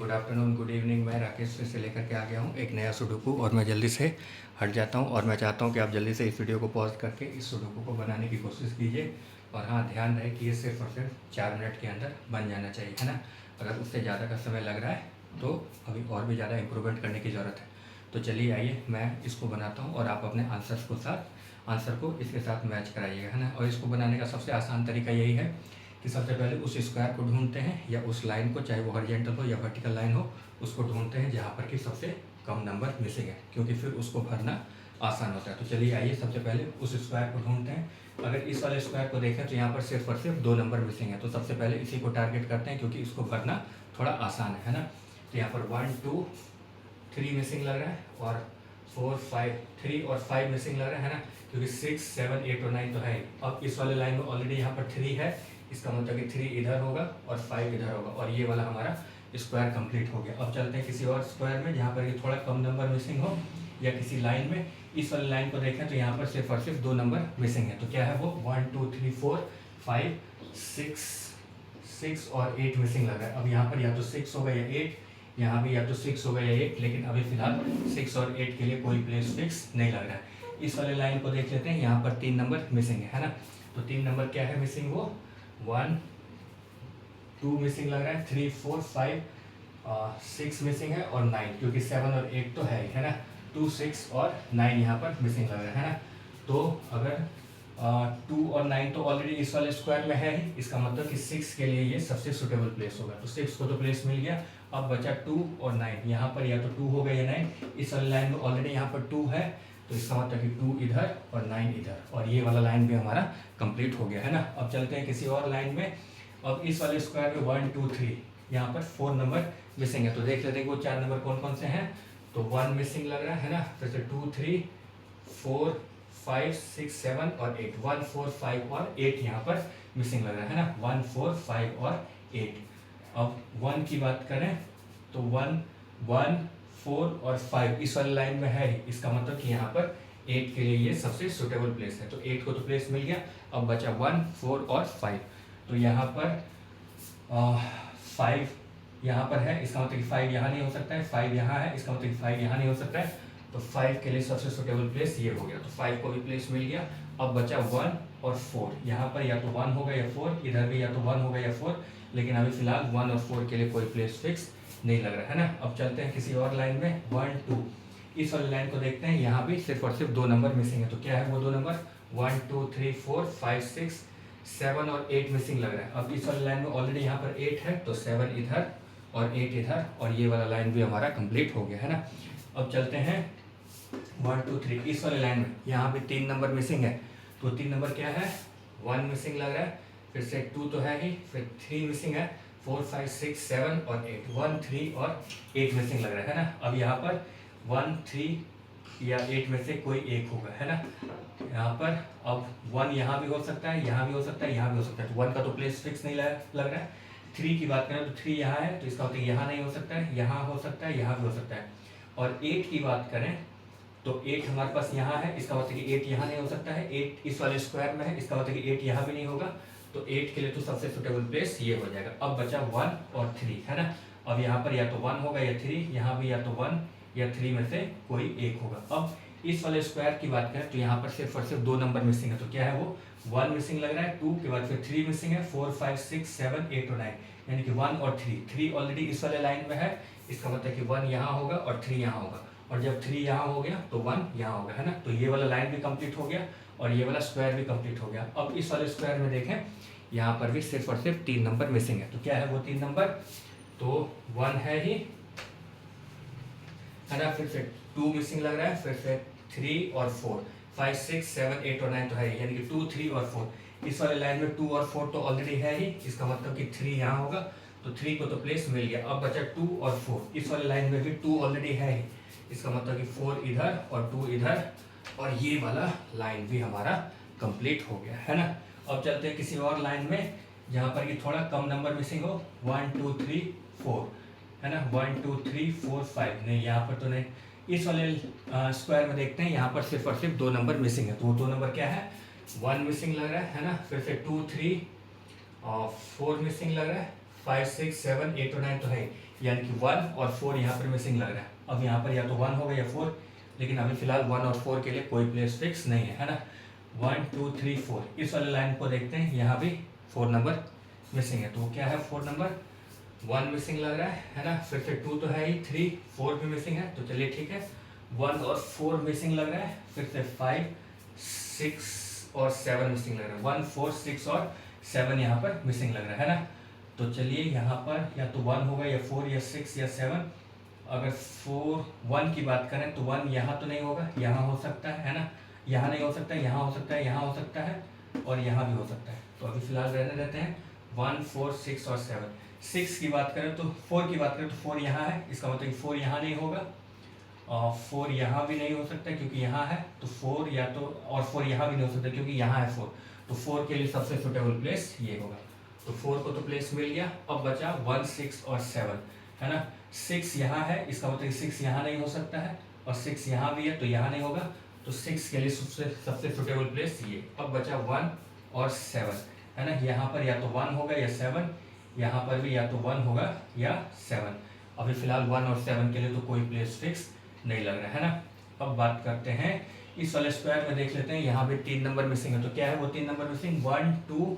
Good afternoon, good evening. मैं राकेश फिर से लेकर के आ गया हूँ एक नया सुडोकू और मैं जल्दी से हट जाता हूँ और मैं चाहता हूँ कि आप जल्दी से इस वीडियो को पॉज करके इस सुडोकू को बनाने की कोशिश कीजिए। और हाँ, ध्यान रहे कि ये सिर्फ और सिर्फ 4 मिनट के अंदर बन जाना चाहिए, है ना। अगर उससे ज़्यादा का समय लग रहा है तो अभी और भी ज़्यादा इम्प्रूवमेंट करने की ज़रूरत है। तो चलिए आइए मैं इसको बनाता हूँ और आप अपने आंसर को इसके साथ मैच कराइएगा, है ना। और इसको बनाने का सबसे आसान तरीका यही है कि सबसे पहले उस स्क्वायर को ढूंढते हैं या उस लाइन को, चाहे वो हॉरिजॉन्टल हो या वर्टिकल लाइन हो, उसको ढूंढते हैं जहाँ पर कि सबसे कम नंबर मिसिंग है, क्योंकि फिर उसको भरना आसान होता है। तो चलिए आइए सबसे पहले उस स्क्वायर को ढूंढते हैं। अगर इस वाले स्क्वायर को देखें तो यहाँ पर सिर्फ और सिर्फ 2 नंबर मिसिंग है, तो सबसे पहले इसी को टारगेट करते हैं क्योंकि इसको भरना थोड़ा आसान है ना। तो यहाँ पर 1 2 3 मिसिंग लग रहा है और 4 5 3 और 5 मिसिंग लग रहा है ना, क्योंकि 6 7 8 और 9 तो है। अब इस वाले लाइन में ऑलरेडी यहाँ पर 3 है, इसका मतलब कि 3 इधर होगा और 5 इधर होगा और ये वाला हमारा स्क्वायर कंप्लीट हो गया। अब चलते हैं किसी और स्क्वायर में जहाँ पर कि थोड़ा कम नंबर मिसिंग हो, या किसी लाइन में। इस वाली लाइन को देखें तो यहाँ पर सिर्फ और सिर्फ 2 नंबर मिसिंग है। तो क्या है वो 1 2 3 4 5 6 और 8 मिसिंग लग रहा है। अब यहाँ पर या तो 6 होगा या 8, यहाँ भी या तो 6 होगा या 8, लेकिन अभी फिलहाल 6 और 8 के लिए कोई प्लेस फिक्स नहीं लग रहा है। इस वाले लाइन को देख लेते हैं, यहाँ पर 3 नंबर मिसिंग है ना। तो 3 नंबर क्या है मिसिंग, वो 1 2 मिसिंग लग रहा है, 3 4 5 6 मिसिंग है और 9, क्योंकि 7 और 8 तो है ना। 2 6 और 9 यहाँ पर मिसिंग लग रहा है ना। तो अगर 2 और 9 तो ऑलरेडी इस वाले स्क्वायर में है ही, इसका मतलब कि 6 के लिए ये सबसे सुटेबल प्लेस होगा। तो 6 को तो प्लेस मिल गया। अब बचा 2 और 9, यहाँ पर या तो 2 होगा या 9। इस वाले लाइन में ऑलरेडी यहाँ पर 2 है, तो इसका मतलब कि 2 इधर और 9 इधर, और ये वाला लाइन भी हमारा कंप्लीट हो गया है ना। अब चलते हैं किसी और लाइन में। अब इस वाले स्क्वायर में 1 2 3 यहाँ पर 4 नंबर मिसिंग है, तो देख लेते हैं वो 4 नंबर कौन कौन से हैं। तो 1 मिसिंग लग रहा है ना, फिर से 2 3 4 5 6 7 और 8, 1 4 5 और 8 यहाँ पर मिसिंग लग रहा है ना। 1 4 5 और 8। अब 1 की बात करें तो 1 1 4 और 5 इस वाली लाइन में है, इसका मतलब कि यहाँ पर 8 के लिए ये सबसे सुटेबल प्लेस है। तो 8 को तो प्लेस मिल गया। अब बचा 1 4 और 5, तो यहाँ पर 5 यहाँ पर है, इसका मतलब कि 5 यहाँ नहीं हो सकता है, 5 यहाँ है, इसका मतलब कि 5 यहाँ नहीं हो सकता है। तो 5 के लिए सबसे सुटेबल प्लेस ये हो गया, तो 5 को भी प्लेस मिल गया। अब बचा 1 और 4, यहाँ पर या तो 1 होगा या 4, इधर भी या तो 1 होगा या 4, लेकिन अभी फिलहाल 1 और 4 के लिए कोई प्लेस फिक्स नहीं लग रहा है ना। अब चलते हैं किसी और लाइन में 1 2, इस वाली लाइन को देखते हैं। यहाँ भी सिर्फ और सिर्फ 2 नंबर मिसिंग है, तो क्या है वो 2 नंबर 1 2 3 4 5 6 7 और 8 मिसिंग लग रहा है। अब इस वाली लाइन में ऑलरेडी यहाँ पर 8 है, तो 7 इधर और 8 इधर, और ये वाला लाइन भी हमारा कंप्लीट हो गया है ना। अब चलते हैं 1 2 3 इस वाले लाइन में, यहाँ पे 3 नंबर मिसिंग है। तो 3 नंबर क्या है, 1 मिसिंग लग रहा है, फिर से 2 तो है ही, फिर 3 मिसिंग है, 4 5 6 7 और 8, 1 3 और 8 मिसिंग लग रहा है ना। अब यहाँ पर 1 3 या 8 में से कोई एक होगा, है ना। यहाँ पर अब 1 यहाँ भी हो सकता है, यहाँ भी हो सकता है, यहाँ भी हो सकता है, तो 1 का तो प्लेस फिक्स नहीं लग रहा है। 3 की बात करें तो 3 यहाँ है, तो इसका मतलब यहाँ नहीं हो सकता है, यहाँ हो सकता है, यहाँ भी हो सकता है। और 8 की बात करें तो 8 हमारे पास यहाँ है, इसका मतलब कि 8 यहाँ नहीं हो सकता है, 8 इस वाले स्क्वायर में है, इसका मतलब कि 8 यहाँ भी नहीं होगा। तो 8 के लिए तो सबसे सुटेबल प्लेस ये हो जाएगा। अब बचा 1 और 3, है ना। अब यहाँ पर या तो 1 होगा या 3, यहाँ भी या तो 1 या 3 में से कोई एक होगा। अब इस वाले स्क्वायर की बात करें तो यहाँ पर सिर्फ और सिर्फ 2 नंबर मिसिंग है, तो क्या है वो 1 मिसिंग लग रहा है, 2 के बाद फिर 3 मिसिंग है, 4 5 6 7 8 और 9, यानी कि 1 और 3 ऑलरेडी इस वाले लाइन में है, इसका मतलब कि 1 यहाँ होगा और 3 यहाँ होगा, और जब 3 यहाँ हो गया तो 1 यहाँ होगा, है ना। तो ये वाला लाइन भी कंप्लीट हो गया और ये वाला स्क्वायर भी कंप्लीट हो गया। अब इस वाले स्क्वायर में देखें, यहाँ पर भी सिर्फ और सिर्फ 3 नंबर मिसिंग है, तो क्या है वो 3 नंबर, तो 1 है ही, है ना, फिर से 2 मिसिंग लग रहा है, फिर से 3 और 4 5 6 7 8 और 9 तो है, यानी कि 2 3 और 4 इस वाले लाइन में 2 और 4 तो ऑलरेडी है ही, इसका मतलब कि 3 यहाँ होगा, तो 3 को तो प्लेस मिल गया। अब बचा 2 और 4, इस वाले लाइन में भी 2 ऑलरेडी है ही, इसका मतलब कि 4 इधर और 2 इधर, और ये वाला लाइन भी हमारा कंप्लीट हो गया, है ना। अब चलते हैं किसी और लाइन में जहाँ पर कि थोड़ा कम नंबर मिसिंग हो, 1 2 3 4, है ना, 1 2 3 4 5, नहीं यहाँ पर तो नहीं। इस वाले स्क्वायर में देखते हैं, यहाँ पर सिर्फ और सिर्फ 2 नंबर मिसिंग है, तो वो 2 नंबर क्या है, 1 मिसिंग लग रहा है ना, फिर से 2 3 और 4 मिसिंग लग रहा है, 5 6 7 8 और 9 तो है, यानी कि 1 और 4 यहाँ पर मिसिंग लग रहा है। अब यहाँ पर या तो 1 होगा या 4, लेकिन अभी फिलहाल 1 और 4 के लिए कोई प्लेस फिक्स नहीं है ना। 1 2 3 4 इस वाले लाइन को देखते हैं, यहाँ भी 4 नंबर मिसिंग है। तो वो क्या है, 4 नंबर 1 मिसिंग लग रहा है ना। फिर से 2 तो है ही, 3 4 भी मिसिंग है, तो चलिए ठीक है। 1 और 4 मिसिंग लग रहा है, फिर से 5 6 और 7 मिसिंग लग रहा है। 1 4 6 और 7 यहाँ पर मिसिंग लग रहा है ना। तो चलिए यहाँ पर या तो 1 होगा या 4 या 6 या 7। अगर 1 की बात करें तो 1 यहाँ तो नहीं होगा, यहाँ हो सकता है ना, यहाँ नहीं हो सकता है, यहाँ हो सकता है, यहाँ हो सकता है और यहाँ भी हो सकता है। तो अभी फिलहाल रहने देते हैं 1 4 6 और 7। 6 की बात करें तो 4 की बात करें तो 4 यहाँ है, इसका मतलब 4 यहाँ नहीं होगा और 4 यहाँ भी नहीं हो सकता क्योंकि यहाँ है। तो 4 या तो, और 4 यहाँ भी नहीं हो सकता क्योंकि यहाँ है 4। तो 4 के लिए सबसे सुटेबल प्लेस ये होगा। तो 4 को तो प्लेस मिल गया। अब बचा 1 6 और 7 है ना। 6 यहाँ है, इसका मतलब 6 यहाँ नहीं हो सकता है और 6 यहाँ भी है तो यहाँ नहीं होगा। तो 6 के लिए सबसे सुटेबल प्लेस ये। अब बचा 1 और 7 है ना। यहाँ पर या तो 1 होगा या 7, यहाँ पर भी या तो 1 होगा या 7। अभी फिलहाल 1 और 7 के लिए तो कोई प्लेस फिक्स नहीं लग रहा है ना। अब बात करते हैं इस वाले स्क्वायर में, देख लेते हैं। यहाँ पे 3 नंबर मिसिंग है, तो क्या है वो 3 नंबर मिसिंग, 1 2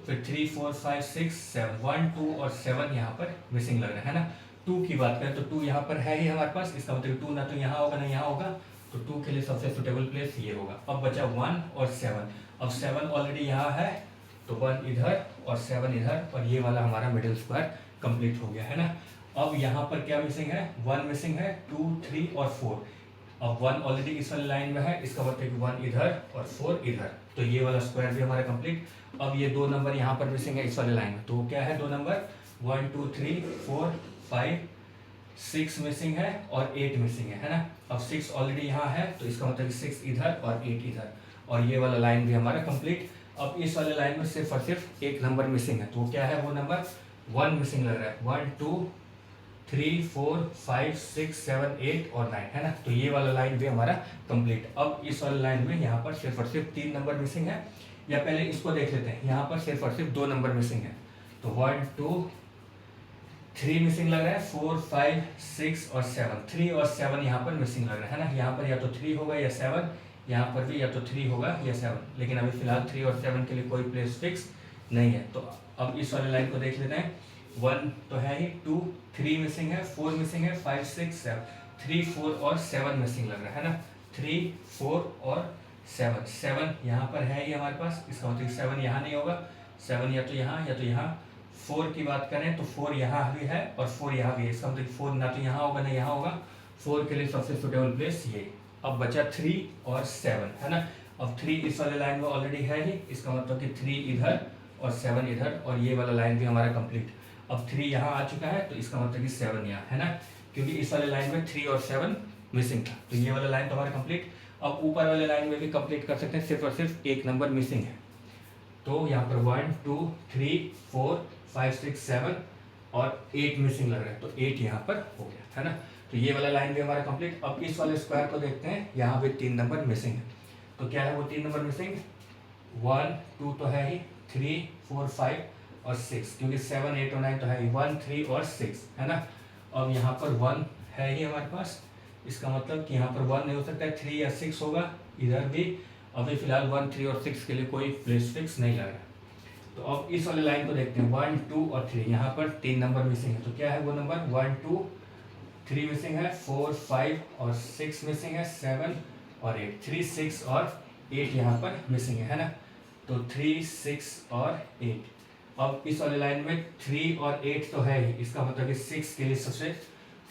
फिर 3 4 5 6 7। 1 2 और 7 यहाँ पर मिसिंग लग रहा है ना। 2 की बात करें तो 2 यहाँ पर है ही हमारे पास, इसका मतलब 2 ना तो यहाँ होगा ना यहाँ होगा। तो 2 के लिए सबसे सुटेबल प्लेस ये होगा। अब बचा 1 और 7। अब 7 ऑलरेडी यहाँ है तो 1 इधर और 7 इधर, और ये वाला हमारा मिडिल स्क्वायर कंप्लीट हो गया है ना। अब यहाँ पर क्या मिसिंग है, 1 मिसिंग है, 2 3 और 4। अब 1 ऑलरेडी इस वाले लाइन में है, इसका मतलब 1 इधर और 4 इधर, तो ये वाला स्क्वायर भी हमारा कंप्लीट। अब ये 2 नंबर यहाँ पर मिसिंग है इस वाले लाइन में, तो क्या है 2 नंबर 1 2 3 4 5 6 मिसिंग है और 8 मिसिंग है ना। अब 6 ऑलरेडी यहाँ है तो इसका मतलब 6 इधर और 8 इधर, और ये वाला लाइन भी हमारा कंप्लीट। अब इस वाले लाइन में सिर्फ और सिर्फ एक नंबर मिसिंग है, तो क्या है वो नंबर 1 मिसिंग लग रहा है। 1 2 3 4 5 6 7 8 और 9 है ना। तो ये वाला लाइन भी हमारा कंप्लीट। अब इस वाले लाइन में यहाँ पर सिर्फ और सिर्फ 3 नंबर मिसिंग है, या पहले इसको देख लेते हैं। यहाँ पर सिर्फ और सिर्फ 2 नंबर मिसिंग है, तो 1 2 3 मिसिंग लग रहा है, 4 5 6 और 7। 3 और 7 यहाँ पर मिसिंग लग रहा है ना। यहाँ पर या तो 3 होगा या 7, यहाँ पर भी या तो 3 होगा या 7, लेकिन अभी फिलहाल 3 और 7 के लिए कोई प्लेस फिक्स नहीं है। तो अब इस वाले लाइन को देख लेते हैं। 1 तो है ही, 2 3 मिसिंग है, 4 मिसिंग है, 5 6 7। 3 4 और 7 मिसिंग लग रहा है ना। 3 4 और 7 यहाँ पर है ही हमारे पास, इसका मतलब 7 यहाँ नहीं होगा। 7 या तो यहाँ या तो यहाँ। 4 की बात करें तो 4 यहाँ भी है और 4 यहाँ भी है, इसका मतलब 4 ना तो यहाँ होगा ना यहाँ होगा। 4 के लिए सबसे सुटेबल प्लेस ये। अब बचा 3 और 7 है ना। अब 3 इस वाले लाइन में ऑलरेडी है ही, इसका मतलब कि 3 इधर और 7 इधर, और ये वाला लाइन भी हमारा कंप्लीट। अब 3 यहाँ आ चुका है तो इसका मतलब कि 7 यहाँ है ना, क्योंकि इस वाले लाइन में 3 और 7 मिसिंग था, तो ये वाला लाइन तो हमारा कंप्लीट। अब ऊपर वाले लाइन में भी कंप्लीट कर सकते हैं, सिर्फ और सिर्फ एक नंबर मिसिंग है। तो यहाँ पर 1 2 3 4 5 6 7 और 8 मिसिंग लग रहा है, तो 8 यहाँ पर हो गया है ना। तो ये वाला लाइन भी हमारा कंप्लीट। अब इस वाले स्क्वायर को देखते हैं, यहाँ पे 3 नंबर मिसिंग है, तो क्या है वो 3 नंबर मिसिंग, 1 2 तो है ही, 3 4 5 और 6, क्योंकि 7 8 और 9 तो है ही, 1 3 और 6 है ना। अब यहाँ पर 1 है ही हमारे पास, इसका मतलब कि यहाँ पर 1 नहीं हो सकता है, 3 या 6 होगा इधर भी। अभी फिलहाल 1 3 और 6 के लिए कोई प्लेस फिक्स नहीं लग रहा। तो अब इस वाले लाइन को देखते हैं, 1 2 और 3, यहाँ पर 3 नंबर मिसिंग है, तो क्या है वो नंबर 1 2 3 मिसिंग है, 4 5 और 6 मिसिंग है, 7 और 8। 3 6 और 8 यहाँ पर मिसिंग है ना। तो 3 6 और 8। अब इस वाले लाइन में 3 और 8 तो है ही, इसका मतलब कि 6 के लिए सबसे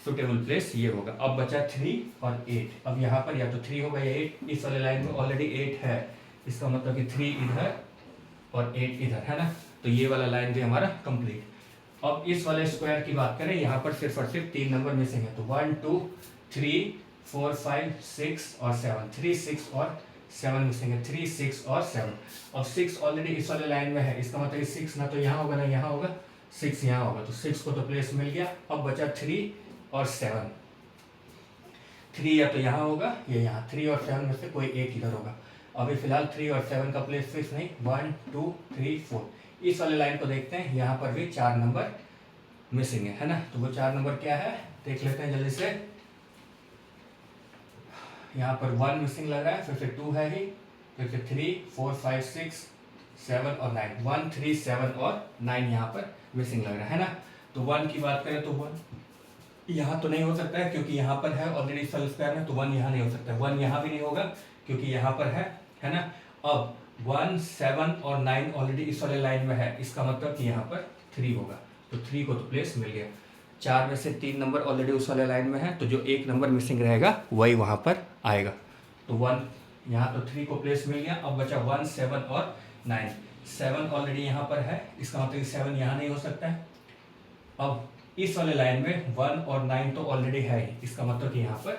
सुटेबल प्लेस ये होगा। अब बचा 3 और 8। अब यहाँ पर या तो 3 होगा या 8, इस वाले लाइन में ऑलरेडी 8 है, इसका मतलब कि 3 इधर और 8 इधर है ना। तो ये वाला लाइन भी हमारा कंप्लीट। अब इस वाले स्क्वायर की बात करें, यहाँ पर सिर्फ और सिर्फ 3 नंबर मिसिंग है, तो 1 2 3 4 5 6 और 7। 3 6 और 7 मिसिंग है, 3 6 और 7। अब 6 ऑलरेडी इस वाले लाइन में है, इसका मतलब 6 ना तो यहाँ होगा ना यहाँ होगा, 6 यहाँ होगा, तो 6 को तो प्लेस मिल गया। अब बचा 3 और 7। 3 या तो यहाँ होगा या यहाँ, 3 और 7 में से कोई एक इधर होगा। अभी फिलहाल 3 और 7 का प्लेस फिक्स नहीं, 1 2 3 4 इस वाले लाइन को देखते हैं, यहाँ पर भी 4 नंबर मिसिंग है ना। तो वो 4 नंबर क्या है देख लेते हैं जल्दी से। यहाँ पर 1 मिसिंग लग रहा है, फिर से 2 है ही, फिर से 3 4 5 6 7 और 9, 1 3 7 और 9 यहाँ पर मिसिंग लग रहा है ना। तो 1 की बात करें तो 1 यहाँ तो नहीं हो सकता है क्योंकि यहाँ पर है ऑलरेडी सेल स्क्वायर में, तो 1 यहाँ नहीं हो सकता है, 1 यहाँ भी नहीं होगा क्योंकि यहाँ पर है ना। अब 1 7 और 9 ऑलरेडी इस वाले लाइन में है, इसका मतलब कि यहाँ पर 3 होगा, तो 3 को तो प्लेस मिल गया। 4 में से 3 नंबर ऑलरेडी उस वाले लाइन में है, तो जो 1 नंबर मिसिंग रहेगा वही वहाँ पर आएगा। तो 1 यहाँ तो 3 को प्लेस मिल गया। अब बचा 1 7 और 9, 7 ऑलरेडी यहाँ पर है, इसका मतलब 7 यहाँ नहीं हो सकता है। अब इस वाले लाइन में 1 और 9 तो ऑलरेडी है ही, इसका मतलब कि यहाँ पर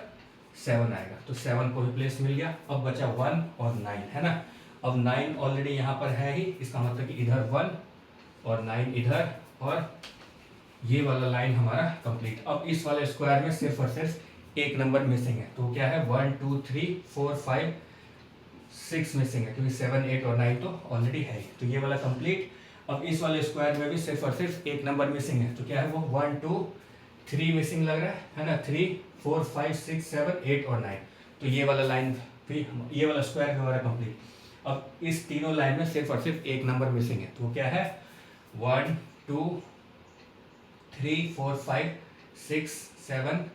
7 आएगा, तो 7 को भी प्लेस मिल गया। अब बचा 1 और 9 है ना। अब 9 ऑलरेडी यहाँ पर है ही, इसका मतलब कि इधर 1 और 9 इधर, और ये वाला लाइन हमारा कंप्लीट। अब इस वाले स्क्वायर में सिर्फ और सिर्फ 1 नंबर मिसिंग है, तो क्या है 1 2 3 4 5 6 मिसिंग है क्योंकि 7 8 और 9 तो ऑलरेडी है, तो ये वाला कंप्लीट। अब इस वाले स्क्वायर में भी सिर्फ और सिर्फ 1 नंबर मिसिंग है, तो क्या है वो 1 2 3 मिसिंग लग रहा है ना, 3 4 5 6 7 8 और 9, तो ये वाला लाइन भी, ये वाला स्क्वायर भी हमारा कंप्लीट। अब इस तीनों लाइन में सिर्फ और सिर्फ 1 नंबर मिसिंग है, तो वो क्या है 1 2 3 4 5 6 7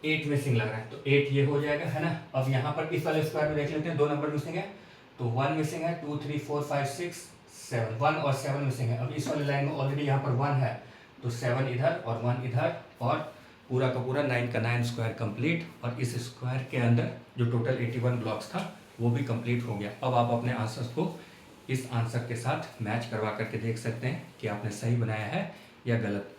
8 मिसिंग लग रहा है, तो 8 ये हो जाएगा है ना। अब यहाँ पर इस वाले स्क्वायर में देख लेते हैं, 2 नंबर मिसिंग है, तो 1 मिसिंग है, 2 3 4 5 6 7, 1 और 7 मिसिंग है। अब इस वाले लाइन में ऑलरेडी यहाँ पर 1 है, तो 7 इधर और 1 इधर, और पूरा का पूरा 9 का 9 स्क्वायर कंप्लीट। और इस स्क्वायर के अंदर जो टोटल 81 ब्लॉक्स था वो भी कंप्लीट हो गया। अब आप अपने आंसर्स को इस आंसर के साथ मैच करवा करके देख सकते हैं कि आपने सही बनाया है या गलत।